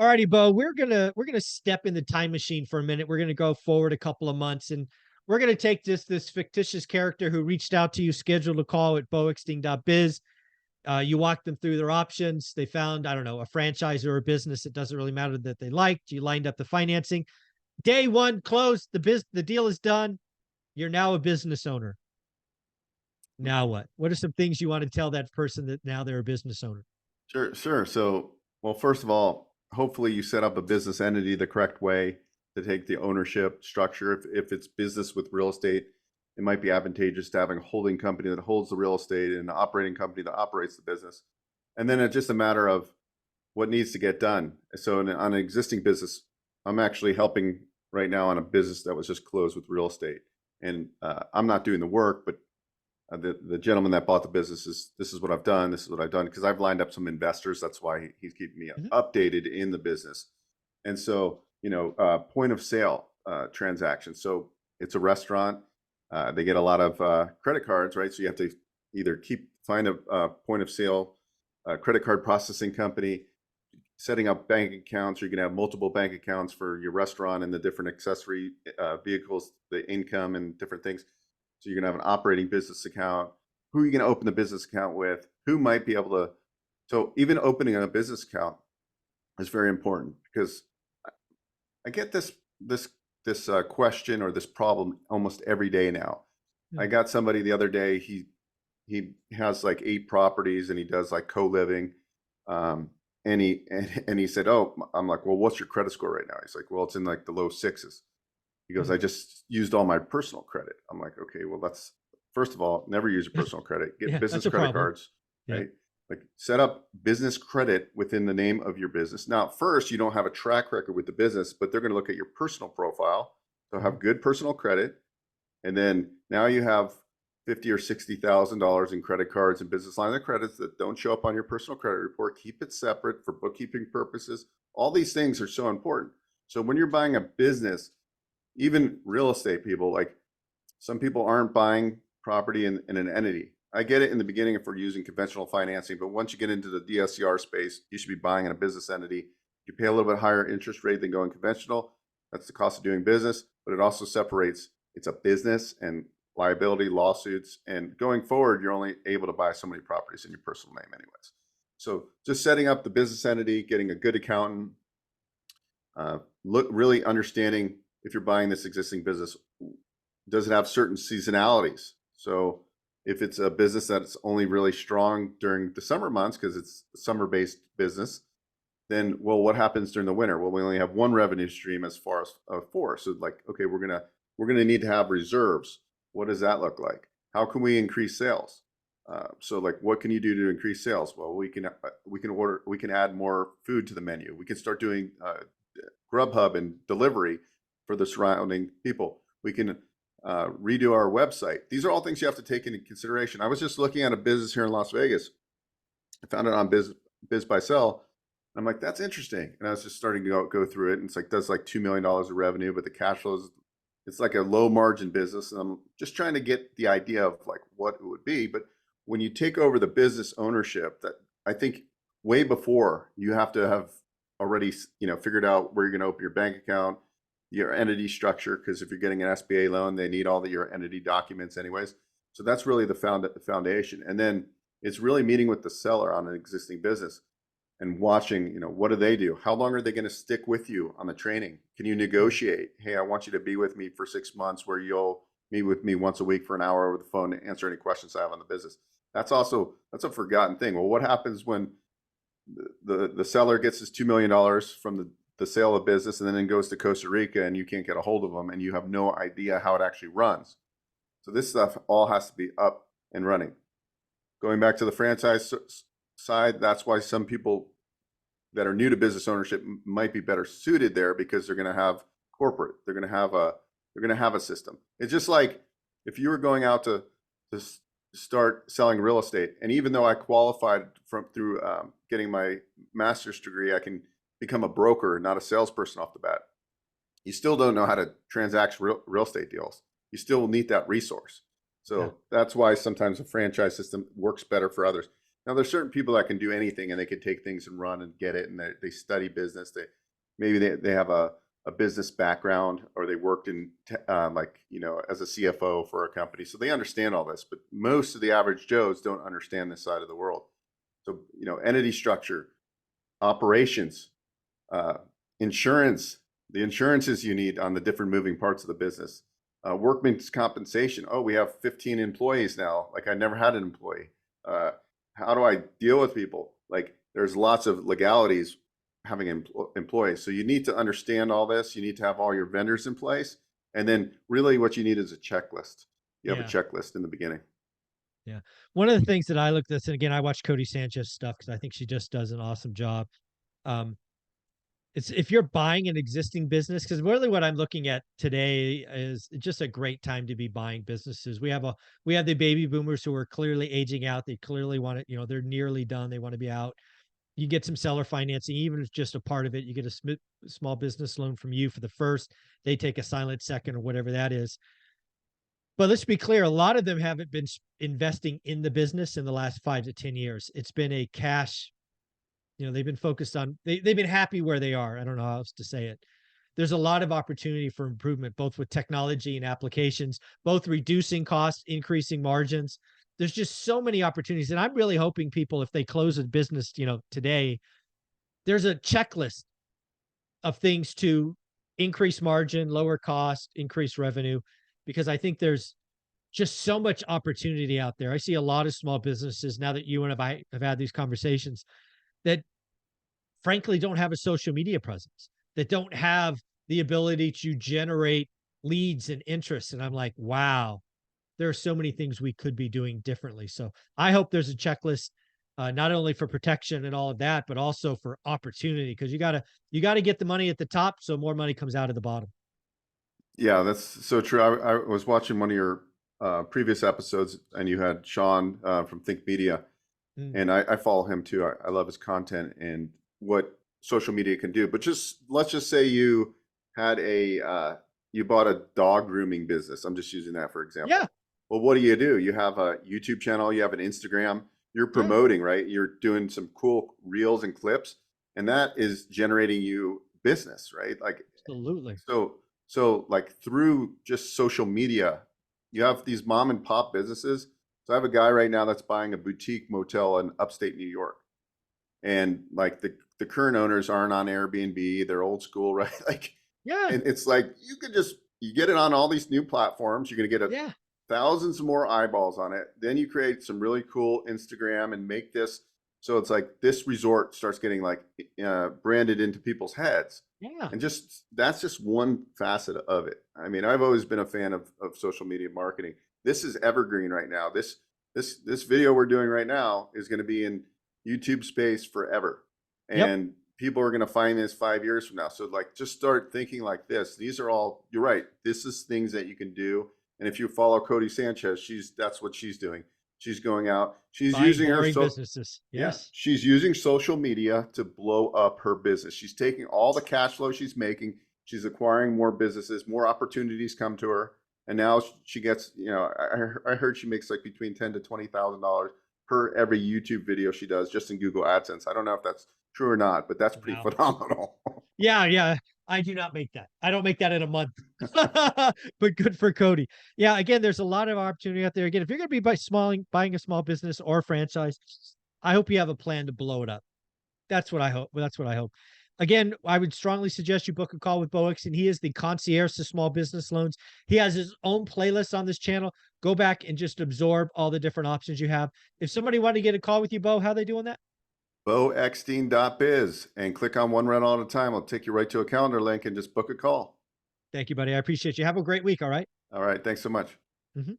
All righty, Bo. We're gonna step in the time machine for a minute. We're gonna go forward a couple of months, and we're gonna take this fictitious character who reached out to you, scheduled a call at boexting.biz. You walked them through their options. They found, I don't know, a franchise or a business. It doesn't really matter that they liked. You lined up the financing. Day one closed. The deal is done. You're now a business owner. Now what? What are some things you want to tell that person that now they're a business owner? Sure, sure. So, well, first of all, hopefully you set up a business entity the correct way to take the ownership structure. If it's business with real estate, it might be advantageous to having a holding company that holds the real estate and an operating company that operates the business. And then it's just a matter of what needs to get done. So, on an existing business, I'm actually helping right now on a business that was just closed with real estate. And I'm not doing the work, but the gentleman that bought the business is this is what I've done. This is what I've done because I've lined up some investors. That's why he's keeping me Mhm. updated in the business. And so, point of sale transaction. So it's a restaurant. They get a lot of credit cards, right? So you have to either find a point of sale credit card processing company, setting up bank accounts. Or you can have multiple bank accounts for your restaurant and the different accessory vehicles, the income and different things. So you're going to have an operating business account. Who are you going to open the business account with? Who might be able to? So even opening a business account is very important because I get this question or this problem almost every day now. I Mm. got somebody the other day. He has like 8 properties and he does like co-living. Um, and he said, "Oh, I'm like, well, what's your credit score right now?" He's like, "Well, it's in like the low sixes." He goes, Mm. "I just used all my personal credit." I'm like, "Okay, well, that's first of all, never use your personal credit. Get Yeah, business that's a credit problem. cards, Yeah. right? Like set up business credit within the name of your business. Now, first, you don't have a track record with the business, but they're going to look at your personal profile. So Mhm. have good personal credit, and then now you have 50 or $60,000 in credit cards and business line of credits that don't show up on your personal credit report. Keep it separate for bookkeeping purposes. All these things are so important. So when you're buying a business, even real estate people, like some people aren't buying property in an entity. I get it in the beginning if we're using conventional financing, but once you get into the DSCR space, you should be buying in a business entity. You pay a little bit higher interest rate than going conventional. That's the cost of doing business, but it also separates it's a business and liability lawsuits. And going forward, you're only able to buy so many properties in your personal name, anyways. So just setting up the business entity, getting a good accountant, look really understanding if you're buying this existing business, does it have certain seasonalities? So if it's a business that's only really strong during the summer months because it's a summer-based business, then well, what happens during the winter? Well, we only have one revenue stream as far as four. So like, okay, we're gonna need to have reserves. What does that look like? How can we increase sales? So like, what can you do to increase sales? Well, we can add more food to the menu. We can start doing Grubhub and delivery for the surrounding people. We can redo our website. These are all things you have to take into consideration. I was just looking at a business here in Las Vegas. I found it on Biz by Sell. I'm like, that's interesting. And I was just starting to go through it. And it's like, does like $2 million of revenue, but the cash flows, it's like a low margin business. And I'm just trying to get the idea of like what it would be. But when you take over the business ownership, that I think way before you have to have already, figured out where you're going to open your bank account, your entity structure, because if you're getting an SBA loan, they need all your entity documents anyways. So that's really the foundation. And then it's really meeting with the seller on an existing business and watching, what do they do? How long are they going to stick with you on the training? Can you Mm. negotiate? Hey, I want you to be with me for 6 months where you'll meet with me once a week for an hour over the phone to answer any questions I have on the business. That's a forgotten thing. Well, what happens when the seller gets his $2 million from the sale of business and then goes to Costa Rica and you can't get a hold of them and you have no idea how it actually runs? So this stuff all has to be up and running. Going back to the franchise side, that's why some people that are new to business ownership might be better suited there because they're going to have corporate. They're going to have a system. It's just like if you were going out to start selling real estate, and even though I qualified through getting my master's degree, I can become a broker, not a salesperson off the bat. You still don't know how to transact real estate deals. You still need that resource. Yeah. So that's why sometimes a franchise system works better for others. Now there's certain people that can do anything and they can take things and run and get it, and they study business. Maybe they have a business background, or they worked in like, you know, as a CFO for a company, so they understand all this. But most of the average Joes don't understand this side of the world. So, you know, entity structure, operations, uh, insurance, the insurances you need on the different moving parts of the business, workman's compensation. Oh, we have 15 employees now. Like, I never had an employee. How do I deal with people? Like, there's lots of legalities having employees. So you need to understand all this. You need to have all your vendors in place. And then really what you need is a checklist. You have a Yeah. checklist in the beginning. Yeah. One of the things that I looked at, and again, I watch Cody Sanchez stuff because I think she just does an awesome job. Um, it's if you're buying an existing business, because really what I'm looking at today is just a great time to be buying businesses. We have the baby boomers who are clearly aging out. They clearly want to, you know, they're nearly done. They want to be out. You get some seller financing, even if it's just a part of it. You get a small business loan from you for the first. They take a silent second or whatever that is. But let's be clear, a lot of them haven't been investing in the business in the last 5 to 10 years. It's been a cash, you know, they've been focused on, they've been happy where they are. I don't know how else to say it. There's a lot of opportunity for improvement, both with technology and applications, both reducing costs, increasing margins. There's just so many opportunities. And I'm really hoping people, if they close a business, you know, today, there's a checklist of things to increase margin, lower cost, increase revenue, because I think there's just so much opportunity out there. I see a lot of small businesses now that you and I have had these conversations that frankly don't have a social media presence, that don't have the ability to generate leads and interest. And I'm like, wow, there are so many things we could be doing differently. So I hope there's a checklist, not only for protection and all of that, but also for opportunity, because you gotta get the money at the top so more money comes out of the bottom. Yeah, that's so true. I was watching one of your previous episodes, and you had Sean from Think Media, Mm. and I follow him too. I love his content and what social media can do. But just let's just say you had you bought a dog grooming business. I'm just using that for Yeah, example. Well, what do? You have a YouTube channel, you have an Instagram, you're yeah, promoting, right? You're doing some cool reels and clips, and that is generating you business, right? Like, absolutely. so like through just social media, you have these mom and pop businesses. So I have a guy right now that's buying a boutique motel in upstate New York. And like the current owners aren't on Airbnb, they're old school, right? Like, Yeah, and it's like you get it on all these new platforms, you're gonna get yeah, thousands more eyeballs on it. Then you create some really cool Instagram and make this so it's like this resort starts getting like branded into people's heads. yeah. And just that's just one facet of it. I mean, I've always been a fan of social media marketing. This is evergreen right now. This video we're doing right now is going to be in YouTube space forever. Yep. And people are going to find this 5 years from now. So like just start thinking like this. These are all, you're right. This is things that you can do. And if you follow Cody Sanchez, that's what she's doing. She's going out. She's Buying using her boring businesses. yeah, Yes. she's using social media to blow up her business. She's taking all the cash flow she's making. She's acquiring more businesses, more opportunities come to her, and now she gets. You know, I heard she makes like between $10,000 to $20,000 per every YouTube video she does just in Google AdSense. I don't know if that's true or not, but that's pretty Wow. phenomenal. Yeah, yeah. I do not make that. I don't make that in a month. But good for Cody. Yeah, again, there's a lot of opportunity out there. Again, if you're going to be buying a small business or franchise, I hope you have a plan to blow it up. That's what I hope. That's what I hope. Again, I would strongly suggest you book a call with Boix, and he is the concierge to small business loans. He has his own playlist on this channel. Go back and just absorb all the different options you have. If somebody wanted to get a call with you, Bo, how are they doing that? BoEckstein.biz and click on one rental at a time. I'll take you right to a calendar link and just book a call. Thank you, buddy. I appreciate you. Have a great week. All right. All right. Thanks so much. Mhm.